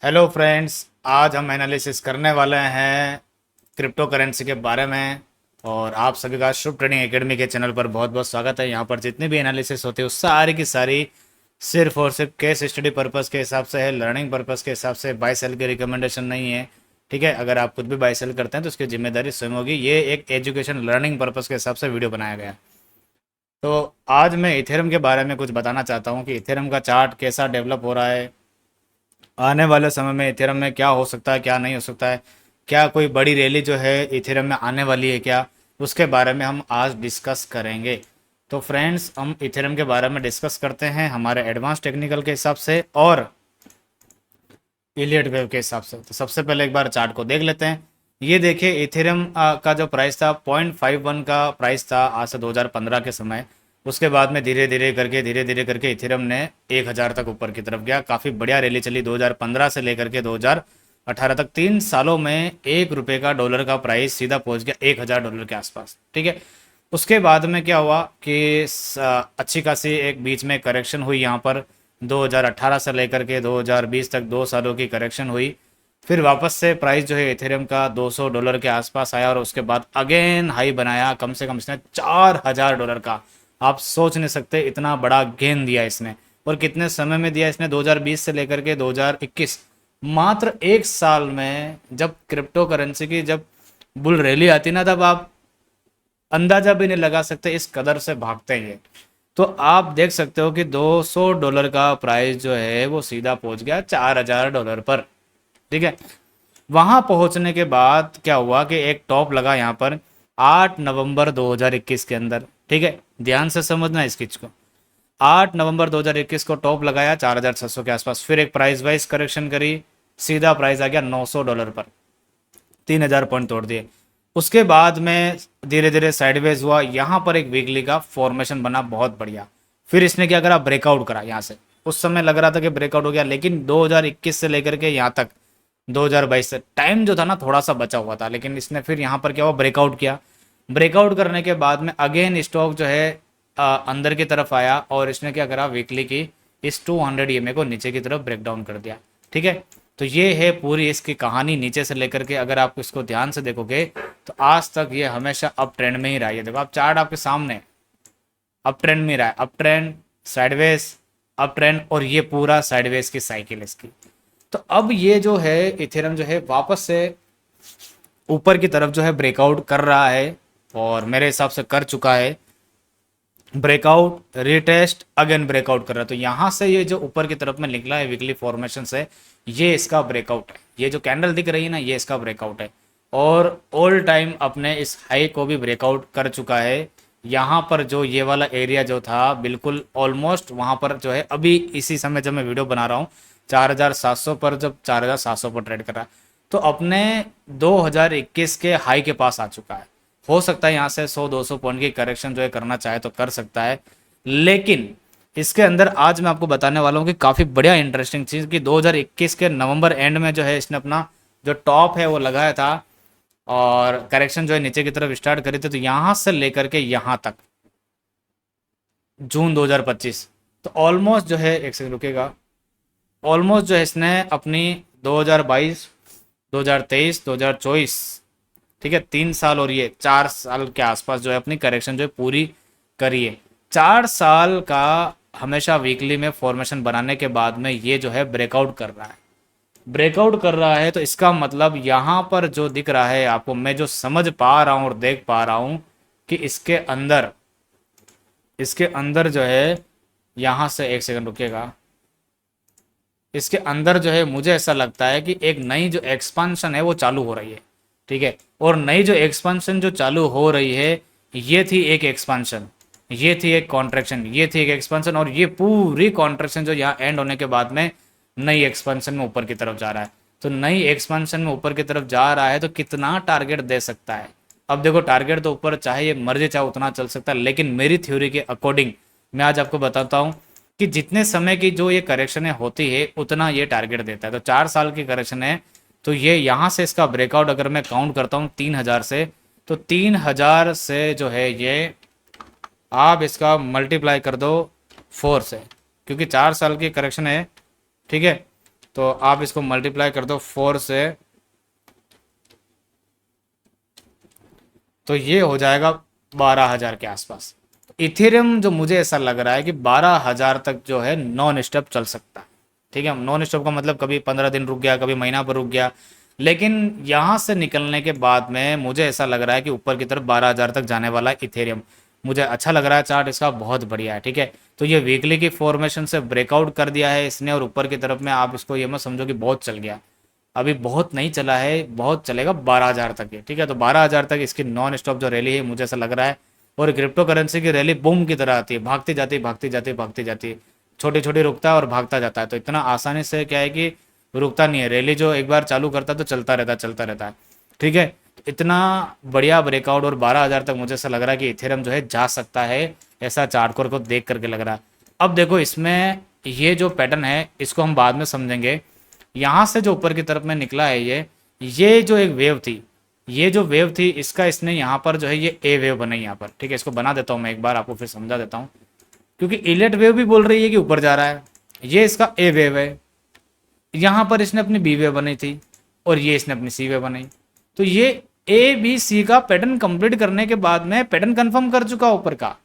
Hello friends, आज हम analysis करने वाले हैं क्रिप्टो करेंसी के बारे में। और आप सभी का शुभ ट्रेडिंग एकेडमी के चैनल पर बहुत बहुत स्वागत है। यहाँ पर जितनी भी एनालिसिस होती है उस सारी की सारी सिर्फ और सिर्फ केस स्टडी पर्पस के हिसाब से है, लर्निंग पर्पस के हिसाब से। बाय सेल की रिकमेंडेशन नहीं है, ठीक है। अगर आप खुद भी बाय सेल करते हैं तो उसकी जिम्मेदारी स्वयं होगी। ये एक एजुकेशन लर्निंग पर्पस के हिसाब से वीडियो बनाया गया है। तो आज मैं इथेरम के बारे में कुछ बताना चाहता हूँ कि इथेरम का चार्ट कैसा डेवलप हो रहा है, आने वाले समय में इथेरम में क्या हो सकता है क्या नहीं हो सकता है, क्या कोई बड़ी रैली जो है इथेरम में आने वाली है क्या, उसके बारे में हम आज डिस्कस करेंगे। तो फ्रेंड्स, हम इथेरम के बारे में डिस्कस करते हैं हमारे एडवांस टेक्निकल के हिसाब से और इलियट वेव के हिसाब से। तो सबसे पहले एक बार चार्ट को देख लेते हैं। ये देखिए, इथेरियम का जो प्राइस था 0.51 का प्राइस था आज से 2015 के समय। उसके बाद में धीरे धीरे करके इथेरियम ने 1000 तक ऊपर की तरफ गया। काफ़ी बढ़िया रैली चली 2015 से लेकर के 2018 तक। 3 सालों में ₹1 का डॉलर का प्राइस सीधा पहुंच गया $1000 के आसपास, ठीक है। उसके बाद में क्या हुआ कि अच्छी खासी एक बीच में करेक्शन हुई यहाँ पर। 2018 से लेकर के 2020 तक 2 सालों की करेक्शन हुई। फिर वापस से प्राइस जो है इथेरियम का $200 के आसपास आया और उसके बाद अगेन हाई बनाया, कम से कम इसने $4000 का। आप सोच नहीं सकते इतना बड़ा गेन दिया इसने। और कितने समय में दिया इसने? 2020 से लेकर के 2021, मात्र 1 साल में। जब क्रिप्टो करेंसी की जब बुल रैली आती ना, तब आप अंदाजा भी नहीं लगा सकते इस कदर से भागते हैं ये। तो आप देख सकते हो कि $200 का प्राइस जो है वो सीधा पहुंच गया $4000 पर, ठीक है। वहां पहुंचने के बाद क्या हुआ कि एक टॉप लगा यहाँ पर 8 नवंबर 2021 के अंदर, ठीक है। ध्यान से समझना इस चीज को। 8 नवंबर 2021 को टॉप लगाया 4600 के आसपास। फिर एक प्राइस वाइज करेक्शन करी, सीधा प्राइस आ गया $900 पर, 3000 पॉइंट तोड़ दिए। उसके बाद में धीरे धीरे साइडवेज हुआ। यहाँ पर एक वीकली का फॉर्मेशन बना बहुत बढ़िया। फिर इसने क्या करा? ब्रेकआउट करा यहाँ से। उस समय लग रहा था कि ब्रेकआउट हो गया, लेकिन 2021 से लेकर के यहाँ तक 2022 से टाइम जो था ना थोड़ा सा बचा हुआ था, लेकिन इसने फिर यहाँ पर क्या हुआ? ब्रेकआउट किया। ब्रेकआउट करने के बाद में अगेन स्टॉक जो है अंदर की तरफ आया और इसने क्या करा? वीकली की इस 200 ईएमए को नीचे की तरफ ब्रेक डाउन कर दिया, ठीक है। तो ये है पूरी इसकी कहानी नीचे से लेकर के। अगर आप इसको ध्यान से देखोगे तो आज तक ये हमेशा अप ट्रेंड में ही रहा है। देखो, आप चार्ट आपके सामने अप ट्रेंड में रहा है। Up trend, sideways, up trend, और ये पूरा साइडवेज की साइकिल इसकी। तो अब ये जो है इथेरियम जो है वापस से ऊपर की तरफ जो है ब्रेकआउट कर रहा है और मेरे हिसाब से कर चुका है। ब्रेकआउट, रिटेस्ट, अगेन ब्रेकआउट कर रहा है। तो यहाँ से ये जो ऊपर की तरफ में निकला है वीकली फॉर्मेशन से, ये इसका ब्रेकआउट है। ये जो कैंडल दिख रही है ना, ये इसका ब्रेकआउट है। और ऑल टाइम अपने इस हाई को भी ब्रेकआउट कर चुका है। यहाँ पर जो ये वाला एरिया जो था बिल्कुल ऑलमोस्ट वहाँ पर जो है अभी इसी समय जब मैं वीडियो बना रहा हूँ 4700 पर, जब 4700 पर ट्रेड कर रहा है, तो अपने 2021 के हाई के पास आ चुका है। हो सकता है यहाँ से 100-200 पॉइंट की करेक्शन जो है करना चाहे तो कर सकता है, लेकिन इसके अंदर आज मैं आपको बताने वाला हूँ कि काफ़ी बढ़िया इंटरेस्टिंग चीज़ कि 2021 के नवंबर एंड में जो है इसने अपना जो टॉप है वो लगाया था और करेक्शन जो है नीचे की तरफ स्टार्ट करी थी। तो यहाँ से लेकर के यहाँ तक जून 2025, तो ऑलमोस्ट जो है, एक सेकंड रुकेगा, ऑलमोस्ट जो है इसने अपनी 2022, 2023, 2024, ठीक है, 3 साल और ये 4 साल के आसपास जो है अपनी करेक्शन जो है पूरी करी है। 4 साल का हमेशा वीकली में फॉर्मेशन बनाने के बाद में ये जो है ब्रेकआउट कर रहा है। ब्रेकआउट कर रहा है तो इसका मतलब यहाँ पर जो दिख रहा है आपको, मैं जो समझ पा रहा हूँ और देख पा रहा हूँ कि इसके अंदर जो है, यहाँ से एक सेकंड रुकेगा, इसके अंदर जो है मुझे ऐसा लगता है कि एक नई जो एक्सपांशन है वो चालू हो रही है, ठीक है। और नई जो एक्सपांशन जो चालू हो रही है, ये थी एक एक्सपांशन, ये थी एक कॉन्ट्रैक्शन, ये थी एक एक्सपांशन, और ये पूरी कॉन्ट्रैक्शन जो यहाँ एंड होने के बाद में नई एक्सपांशन में ऊपर की तरफ जा रहा है। तो नई एक्सपांशन में ऊपर की तरफ जा रहा है तो कितना टारगेट दे सकता है? अब देखो, टारगेट तो ऊपर चाहे ये मर्जी चाहे उतना चल सकता है, लेकिन मेरी थ्योरी के अकॉर्डिंग मैं आज आपको बताता हूँ कि जितने समय की जो ये करेक्शन होती है उतना ये टारगेट देता है। तो 4 साल की करेक्शन है, तो ये यहाँ से इसका ब्रेकआउट अगर मैं काउंट करता हूँ 3000 से, तो 3000 से जो है ये आप इसका मल्टीप्लाई कर दो 4 से, क्योंकि 4 साल की करेक्शन है, ठीक है। तो आप इसको मल्टीप्लाई कर दो 4 से, तो ये हो जाएगा 12,000 के आसपास। इथेरियम जो मुझे ऐसा लग रहा है कि 12,000 तक जो है नॉन स्टॉप चल सकता है। ठीक है, नॉन स्टॉप का मतलब कभी 15 दिन रुक गया, कभी महीना पर रुक गया, लेकिन यहाँ से निकलने के बाद में मुझे ऐसा लग रहा है कि ऊपर की तरफ 12,000 तक जाने वाला है इथेरियम। मुझे अच्छा लग रहा है, चार्ट इसका बहुत बढ़िया है। ठीक है, तो ये वीकली की फॉर्मेशन से ब्रेकआउट कर दिया है इसने, और ऊपर की तरफ में आप इसको ये मत समझो कि बहुत चल गया, अभी बहुत नहीं चला है, बहुत चलेगा 12,000 तक है। ठीक है, तो 12,000 तक इसकी नॉन स्टॉप जो रैली है मुझे ऐसा लग रहा है। और क्रिप्टो करेंसी की रैली बूम की तरह आती है, भागती जाती भागती जाती भागती जाती, छोटी छोटी रुकता है और भागता जाता है। तो इतना आसानी से क्या है कि रुकता नहीं है, रैली जो एक बार चालू करता है तो चलता रहता है चलता रहता है। ठीक है, इतना बढ़िया ब्रेकआउट और 12,000 तक मुझे ऐसा लग रहा है कि इथेरियम जो है जा सकता है, ऐसा चार्ट को देख करके लग रहा है। अब देखो इसमें ये जो पैटर्न है इसको हम बाद में समझेंगे। यहाँ से जो ऊपर की तरफ में निकला है ये जो एक वेव थी, ये जो वेव थी इसका इसने यहाँ पर जो है ये ए वेव बनाई यहाँ पर। ठीक है, इसको बना देता हूँ मैं एक बार, आपको फिर समझा देता हूँ, क्योंकि इलेट वेव भी बोल रही है कि ऊपर जा रहा है। ये इसका ए वेव है, यहाँ पर इसने अपनी बी वेव बनाई थी, और ये इसने अपनी सी वेव बनाई। तो ये ए बी सी का पैटर्न कंप्लीट करने के बाद में पैटर्न कंफर्म कर चुका, ऊपर का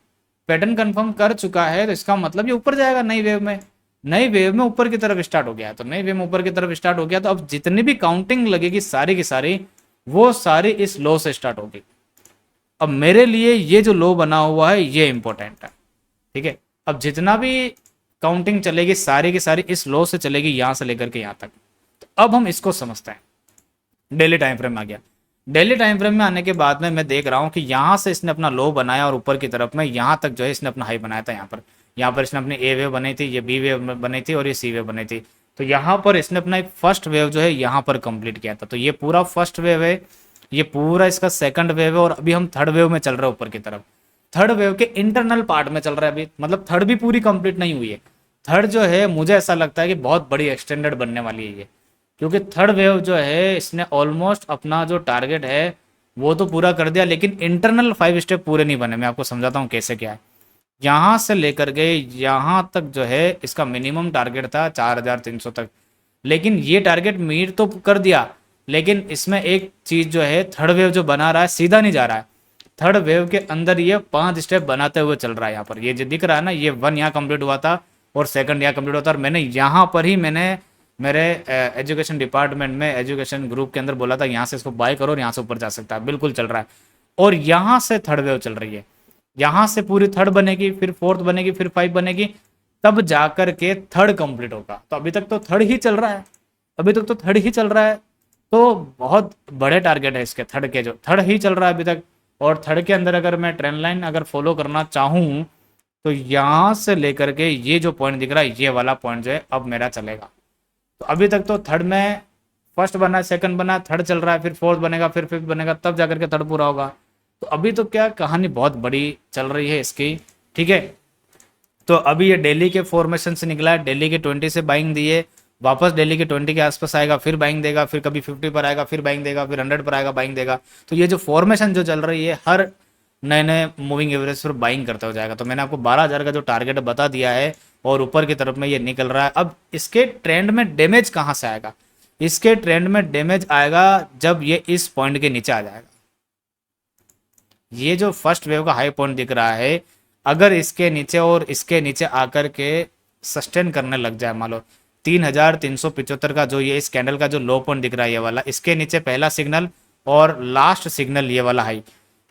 पैटर्न कंफर्म कर चुका है, तो इसका मतलब ये ऊपर जाएगा नई वेव में। नई वेव में ऊपर की तरफ स्टार्ट हो गया है, तो नई वेव में ऊपर की तरफ स्टार्ट हो गया, तो अब जितनी भी काउंटिंग लगेगी सारी की सारी वो सारी इस लो से स्टार्ट होगी। अब मेरे लिए ये जो लो बना हुआ है ये इंपॉर्टेंट है। ठीक है, अब जितना भी काउंटिंग चलेगी सारी की सारी इस लो से चलेगी, यहां से लेकर के यहां तक। तो अब हम इसको समझते हैं। डेली टाइम फ्रेम में आ गया। डेली टाइम फ्रेम में आने के बाद में मैं देख रहा हूं कि यहां से इसने अपना लो बनाया और ऊपर की तरफ में यहां तक जो है इसने अपना हाई बनाया था। यहाँ पर इसने अपनी ए वेव बनाई थी, ये बी वेव बनाई थी और ये सी वेव बनाई थी। तो यहाँ पर इसने अपना एक फर्स्ट वेव जो है यहाँ पर कंप्लीट किया था। तो ये पूरा फर्स्ट वेव है, ये पूरा इसका सेकंड वेव है, और अभी हम थर्ड वेव में चल रहे हैं ऊपर की तरफ। थर्ड वेव के इंटरनल पार्ट में चल रहा है अभी, मतलब थर्ड भी पूरी कंप्लीट नहीं हुई है। थर्ड जो है मुझे ऐसा लगता है कि बहुत बड़ी एक्सटेंडेड बनने वाली है ये, क्योंकि थर्ड वेव जो है इसने ऑलमोस्ट अपना जो टारगेट है वो तो पूरा कर दिया, लेकिन इंटरनल 5 स्टेप पूरे नहीं बने। मैं आपको समझाता हूँ कैसे क्या है। यहाँ से लेकर के यहाँ तक जो है इसका मिनिमम टारगेट था 4,300 तक, लेकिन ये टारगेट मीट तो कर दिया, लेकिन इसमें एक चीज जो है थर्ड वेव जो बना रहा है सीधा नहीं जा रहा है। थर्ड वेव के अंदर ये 5 स्टेप बनाते हुए चल रहा है। यहाँ पर ये जो दिख रहा है ना, ये 1 यहाँ कंप्लीट हुआ था और सेकंड यहाँ कंप्लीट हुआ था, और मैंने यहाँ पर ही मैंने मेरे एजुकेशन डिपार्टमेंट में एजुकेशन ग्रुप के अंदर बोला था यहाँ से इसको बाय करो और यहाँ से ऊपर जा सकता है, बिल्कुल चल रहा है। और यहाँ से थर्ड वेव चल रही है, यहाँ से पूरी थर्ड बनेगी, फिर फोर्थ बनेगी, फिर 5 बनेगी, तब जाकर के थर्ड कंप्लीट होगा। तो अभी तक तो थर्ड ही चल रहा है, अभी तक तो थर्ड ही चल रहा है। तो बहुत बड़े टारगेट है इसके थर्ड के, जो थर्ड ही चल रहा है अभी तक। और थर्ड के अंदर अगर मैं ट्रेंड लाइन अगर फॉलो करना चाहूँ तो यहाँ से लेकर के ये जो पॉइंट दिख रहा है ये वाला पॉइंट जो है अब मेरा चलेगा। तो अभी तक तो थर्ड में फर्स्ट बना, सेकंड बना, थर्ड चल रहा है, फिर फोर्थ बनेगा, फिर फिफ्थ बनेगा, तब जाकर के थर्ड पूरा होगा। तो अभी तो क्या कहानी बहुत बड़ी चल रही है इसकी। ठीक है, तो अभी ये डेली के फॉर्मेशन से निकला है, डेली के 20 से बाइंग दिए, वापस डेली के 20 के आसपास आएगा, फिर बाइंग देगा, फिर कभी 50 पर आएगा, फिर बाइंग देगा, फिर 100 पर आएगा, बाइंग देगा। तो ये जो फॉर्मेशन जो चल रही है हर नए नए मूविंग एवरेज पर बाइंग करता हो जाएगा। तो मैंने आपको 12,000 का जो टारगेट बता दिया है और ऊपर की तरफ में ये निकल रहा है। अब इसके ट्रेंड में डैमेज कहाँ से आएगा? इसके ट्रेंड में डैमेज आएगा जब ये इस पॉइंट के नीचे आ जाएगा। ये जो फर्स्ट वेव का हाई पॉइंट दिख रहा है, अगर इसके नीचे और इसके नीचे आकर के सस्टेन करने लग जाए, मान लो 3,375 का जो ये इस कैंडल का जो लो पॉइंट दिख रहा है ये वाला, इसके नीचे पहला सिग्नल और लास्ट सिग्नल ये वाला हाई,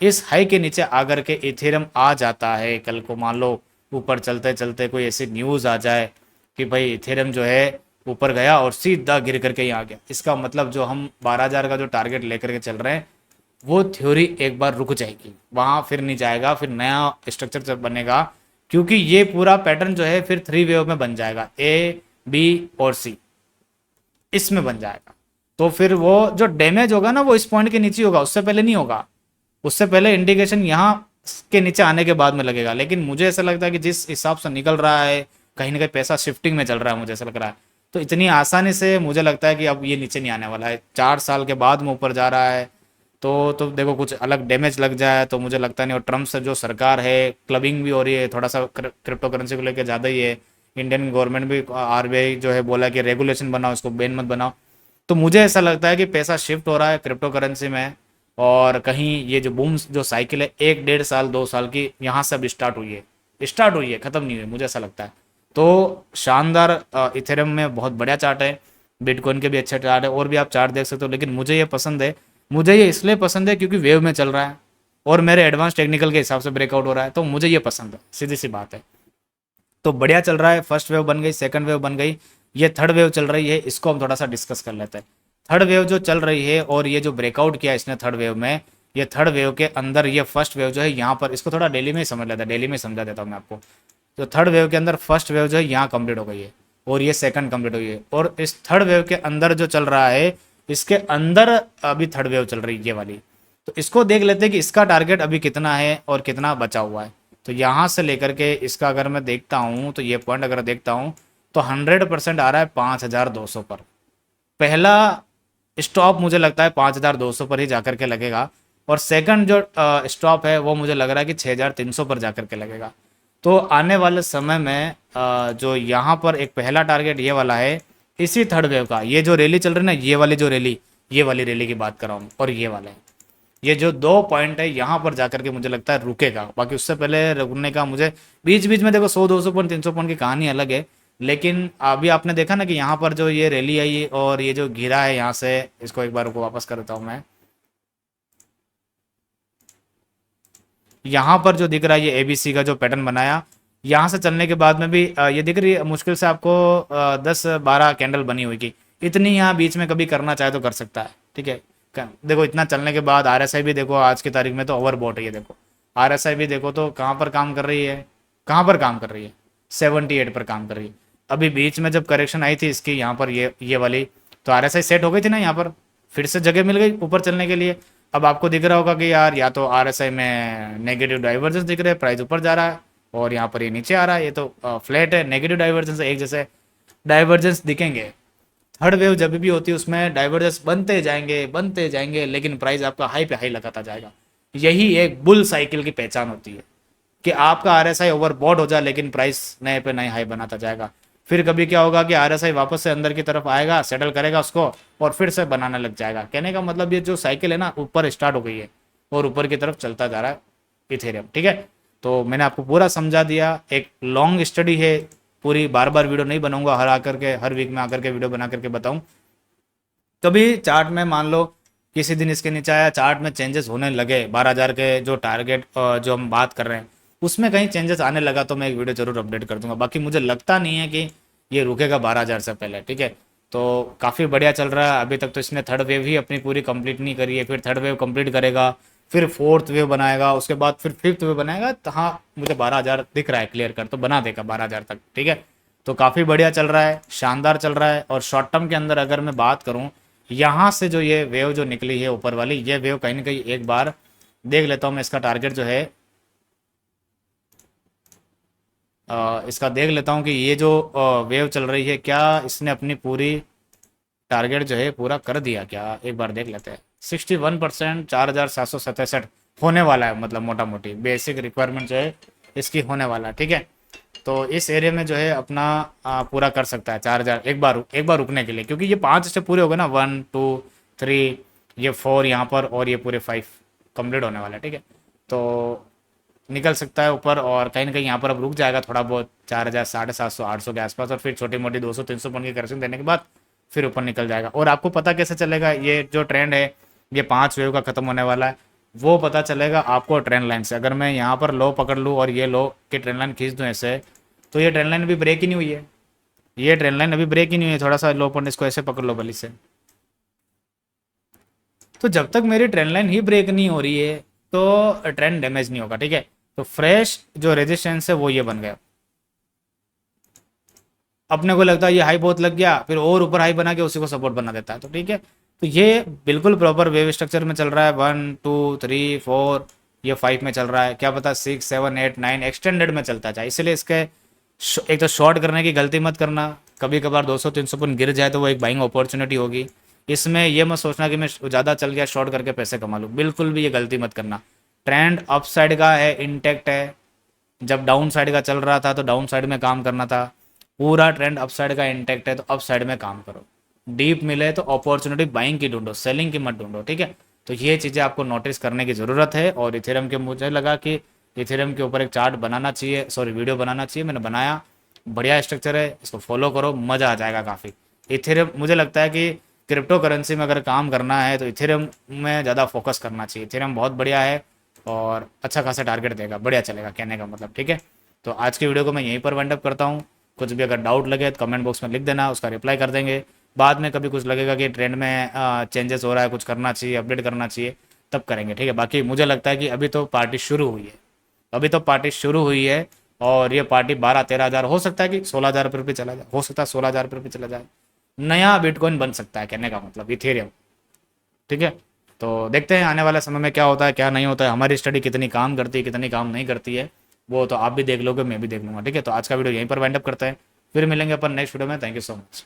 इस हाई के नीचे आकर के इथेरियम आ जाता है, कल को मान लो ऊपर चलते चलते कोई ऐसी न्यूज़ आ जाए कि भाई इथेरियम जो है ऊपर गया और सीधा गिर करके यहाँ आ गया, इसका मतलब जो हम 12,000 का जो टारगेट लेकर के चल रहे हैं वो थ्योरी एक बार रुक जाएगी, वहाँ फिर नहीं जाएगा, फिर नया स्ट्रक्चर जब बनेगा, क्योंकि ये पूरा पैटर्न जो है फिर 3 वेव में बन जाएगा, ए बी और सी इसमें बन जाएगा। तो फिर वो जो डैमेज होगा ना वो इस पॉइंट के नीचे होगा, उससे पहले नहीं होगा। उससे पहले इंडिकेशन यहाँ के नीचे आने के बाद में लगेगा। लेकिन मुझे ऐसा लगता है कि जिस हिसाब से निकल रहा है कहीं ना कहीं पैसा शिफ्टिंग में चल रहा है, मुझे ऐसा लग रहा है। तो इतनी आसानी से मुझे लगता है कि अब ये नीचे नहीं आने वाला है, 4 साल के बाद में ऊपर जा रहा है। तो देखो कुछ अलग डैमेज लग जाए तो मुझे लगता नहीं। और ट्रम्प से जो सरकार है, क्लबिंग भी हो रही है, थोड़ा सा क्रिप्टो करेंसी को लेकर ज़्यादा ही है, इंडियन गवर्नमेंट भी, आरबीआई जो है बोला कि रेगुलेशन बनाओ, इसको बैन मत बनाओ। तो मुझे ऐसा लगता है कि पैसा शिफ्ट हो रहा है क्रिप्टो करेंसी में, और कहीं ये जो बूम जो साइकिल है 1 1.5 साल 2 साल की यहाँ से अब स्टार्ट हुई है, ख़त्म नहीं हुई, मुझे ऐसा लगता है। तो शानदार इथेरियम में बहुत बढ़िया चार्ट है, बिटकॉइन के भी अच्छे चार्ट है, और भी आप चार्ट देख सकते हो, लेकिन मुझे ये पसंद है। मुझे ये इसलिए पसंद है क्योंकि वेव में चल रहा है और मेरे एडवांस टेक्निकल के हिसाब से ब्रेकआउट हो रहा है, तो मुझे ये पसंद है, सीधी सी बात है। तो बढ़िया चल रहा है, फर्स्ट वेव बन गई, सेकंड वेव बन गई, ये थर्ड वेव चल रही है, इसको हम थोड़ा सा डिस्कस कर लेते हैं। थर्ड वेव जो चल रही है और ये जो ब्रेकआउट किया इसने थर्ड वेव में, ये थर्ड वेव के अंदर ये फर्स्ट वेव जो है यहाँ पर, इसको थोड़ा डेली में ही समझ लेता है, डेली में समझा देता हूँ मैं आपको। तो थर्ड वेव के अंदर फर्स्ट वेव जो है यहाँ कंप्लीट हो गई है, और ये सेकंड कंप्लीट हुई है, और इस थर्ड वेव के अंदर जो चल रहा है, इसके अंदर अभी थर्ड वेव चल रही है ये वाली। तो इसको देख लेते हैं कि इसका टारगेट अभी कितना है और कितना बचा हुआ है। तो यहाँ से लेकर के इसका अगर मैं देखता हूँ, तो ये पॉइंट अगर देखता हूँ, तो 100% आ रहा है 5200 पर। पहला स्टॉप मुझे लगता है 5200 पर ही जाकर के लगेगा, और सेकंड जो स्टॉप है वो मुझे लग रहा है कि 6300 पर जाकर के लगेगा। तो आने वाले समय में जो यहाँ पर एक पहला टारगेट ये वाला है, इसी थर्ड वेव का, ये जो रैली चल रही है ना, ये वाली जो रैली, ये वाली रैली की बात कर रहा हूँ, और ये वाला है, ये जो 2 पॉइंट है यहाँ पर जाकर के मुझे लगता है रुकेगा। बाकी उससे पहले रुकने का मुझे, बीच बीच में देखो 100 200 पॉइंट 300 पॉइंट की कहानी अलग है, लेकिन अभी आपने देखा ना कि यहाँ पर जो ये रैली आई और ये जो गिरा है यहाँ से, इसको एक बार को वापस करता हूँ मैं। यहाँ पर जो दिख रहा है ये एबीसी का जो पैटर्न बनाया, यहाँ से चलने के बाद में भी ये दिख रही है मुश्किल से आपको 10 12 कैंडल बनी हुई की, इतनी यहाँ बीच में कभी करना चाहे तो कर सकता है, ठीक है। देखो इतना चलने के बाद आरएसआई भी देखो आज की तारीख में तो ओवरबॉट है, ये देखो आरएसआई भी देखो तो कहाँ पर काम कर रही है, कहाँ पर काम कर रही है, 78 पर काम कर रही है। अभी बीच में जब करेक्शन आई थी इसकी यहाँ पर ये वाली, तो आरएसआई सेट हो गई थी ना यहाँ पर, फिर से जगह मिल गई ऊपर चलने के लिए। अब आपको दिख रहा होगा कि यार या तो आरएसआई में नेगेटिव डाइवर्जेंस दिख रहे हैं, प्राइस ऊपर जा रहा है, और यहाँ पर ये नीचे आ रहा है, ये तो फ्लैट है, नेगेटिव डाइवर्जेंस एक जैसे डाइवर्जेंस दिखेंगे। थर्ड वेव जब भी होती है उसमें डाइवर्जेंस बनते जाएंगे, लेकिन प्राइस आपका हाई पे हाई लगाता जाएगा। यही एक बुल साइकिल की पहचान होती है कि आपका आरएसआई ओवरबॉट हो जाए, लेकिन प्राइस नए पे नए हाई बनाता जाएगा। फिर कभी क्या होगा कि आरएसआई वापस से अंदर की तरफ आएगा, सेटल करेगा उसको, और फिर से बनाने लग जाएगा। कहने का मतलब ये जो साइकिल है ना, ऊपर स्टार्ट हो गई है और ऊपर की तरफ चलता जा रहा है इथेरियम, ठीक है। तो मैंने आपको पूरा समझा दिया, एक लॉन्ग स्टडी है पूरी, बार बार वीडियो नहीं बनाऊंगा, हर आकर के हर वीक में आकर के वीडियो बना करके बताऊं। कभी चार्ट में मान लो किसी दिन इसके नीचे आया, चार्ट में चेंजेस होने लगे, 12,000 के जो टारगेट जो हम बात कर रहे हैं उसमें कहीं चेंजेस आने लगा, तो मैं एक वीडियो जरूर अपडेट कर दूंगा। बाकी मुझे लगता नहीं है कि ये रुकेगा 12,000 से पहले, ठीक है। तो काफ़ी बढ़िया चल रहा है अभी तक। तो इसने थर्ड वेव ही अपनी पूरी कंप्लीट नहीं करी है, फिर थर्ड वेव कंप्लीट करेगा, फिर फोर्थ वेव बनाएगा, उसके बाद फिर फिफ्थ वेव बनाएगा। तो हाँ, मुझे 12,000 दिख रहा है क्लियर कर, तो बना देगा 12,000 तक, ठीक है। तो काफ़ी बढ़िया चल रहा है, शानदार चल रहा है। और शॉर्ट टर्म के अंदर अगर मैं बात करूँ, यहाँ से जो ये वेव जो निकली है ऊपर वाली, ये वेव कहीं ना कहीं एक बार देख लेता हूँ मैं, इसका टारगेट जो है इसका देख लेता हूँ कि ये जो वेव चल रही है, क्या इसने अपनी पूरी टारगेट जो है पूरा कर दिया क्या, एक बार देख लेते हैं। 61%, 4,767 होने वाला है, मतलब मोटा मोटी बेसिक रिक्वायरमेंट जो है इसकी होने वाला है, ठीक है। तो इस एरिया में जो है अपना पूरा कर सकता है 4,000 एक बार रुकने के लिए, क्योंकि ये 5 स्टेप पूरे हो गए ना, 1 2 3, ये 4 यहाँ पर, और ये पूरे 5 कंप्लीट होने वाला है, ठीक है। तो निकल सकता है ऊपर, और कहीं ना कहीं यहाँ पर अब रुक जाएगा थोड़ा बहुत 4,000 750 800 के आसपास, और फिर छोटी मोटी 200 300 पॉइंट की करेक्शन देने के बाद फिर ऊपर निकल जाएगा। और आपको पता कैसे चलेगा ये जो ट्रेंड है, ये 5 वेव का खत्म होने वाला है, वो पता चलेगा आपको ट्रेंड लाइन से। अगर मैं यहाँ पर लो पकड़ लूँ और ये लो की ट्रेंड लाइन खींच दूँ ऐसे, तो ये ट्रेंड लाइन अभी ब्रेक ही नहीं हुई है, ये ट्रेंड लाइन अभी ब्रेक ही नहीं हुई है। थोड़ा सा लो पॉइंट इसको ऐसे पकड़ लो बली से, तो जब तक मेरी ट्रेंड लाइन ही ब्रेक नहीं हो रही है तो ट्रेंड डैमेज नहीं होगा, ठीक है। तो फ्रेश जो रेजिस्टेंस है वो ये बन गया। अपने को लगता है ये हाई बहुत लग गया, फिर और ऊपर हाई बना के उसी को सपोर्ट बना देता है, तो ठीक है। तो ये बिल्कुल प्रॉपर वेव स्ट्रक्चर में चल रहा है, 1 2 3 4, ये 5 में चल रहा है, क्या पता 6 7 8 9 एक्सटेंडेड में चलता जाए। इसलिए इसके एक तो शॉर्ट करने की गलती मत करना, कभी कभार 200 300 पॉइंट गिर जाए तो वो एक बाइंग अपॉर्चुनिटी होगी। इसमें ये मत सोचना कि मैं ज़्यादा चल गया शॉर्ट करके पैसे कमा लूँ, बिल्कुल भी ये गलती मत करना। ट्रेंड अप साइड का है, इंटेक्ट है। जब डाउन साइड का चल रहा था तो डाउन साइड में काम करना था, पूरा ट्रेंड अपसाइड का इंटेक्ट है तो अपसाइड में काम करो, डीप मिले तो अपॉर्चुनिटी बाइंग की ढूंढो, सेलिंग की मत ढूंढो, ठीक है। तो ये चीज़ें आपको नोटिस करने की ज़रूरत है। और इथेरियम के मुझे लगा कि इथेरियम के ऊपर एक चार्ट बनाना चाहिए, सॉरी वीडियो बनाना चाहिए, मैंने बनाया। बढ़िया स्ट्रक्चर है, इसको फॉलो करो, मज़ा आ जाएगा काफ़ी। इथेरियम मुझे लगता है कि क्रिप्टो करेंसी में अगर काम करना है तो इथेरियम में ज़्यादा फोकस करना चाहिए। इथेरियम बहुत बढ़िया है और अच्छा खासा टारगेट देगा, बढ़िया चलेगा कहने का मतलब, ठीक है। तो आज की वीडियो को मैं यहीं पर वाइंड अप करता हूँ। कुछ भी अगर डाउट लगे तो कमेंट बॉक्स में लिख देना, उसका रिप्लाई कर देंगे। बाद में कभी कुछ लगेगा कि ट्रेंड में चेंजेस हो रहा है, कुछ करना चाहिए, अपडेट करना चाहिए, तब करेंगे, ठीक है। बाकी मुझे लगता है कि अभी तो पार्टी शुरू हुई है, अभी तो पार्टी शुरू हुई है। और ये पार्टी 12-13 हज़ार, हो सकता है कि 16 हज़ार रुपये पे चला जाए, हो सकता है 16 हज़ार रुपये पे चला जाए। नया बिटकॉइन बन सकता है कहने का मतलब, इथेरियम, ठीक है। तो देखते हैं आने वाले समय में क्या होता है क्या नहीं होता है, हमारी स्टडी कितनी काम करती है कितनी काम नहीं करती है, वो तो आप भी देख लोगे, मैं भी देख लूँगा, ठीक है। तो आज का वीडियो यहीं पर वाइंड अप करते हैं, फिर मिलेंगे अपन नेक्स्ट वीडियो में। Thank you so much.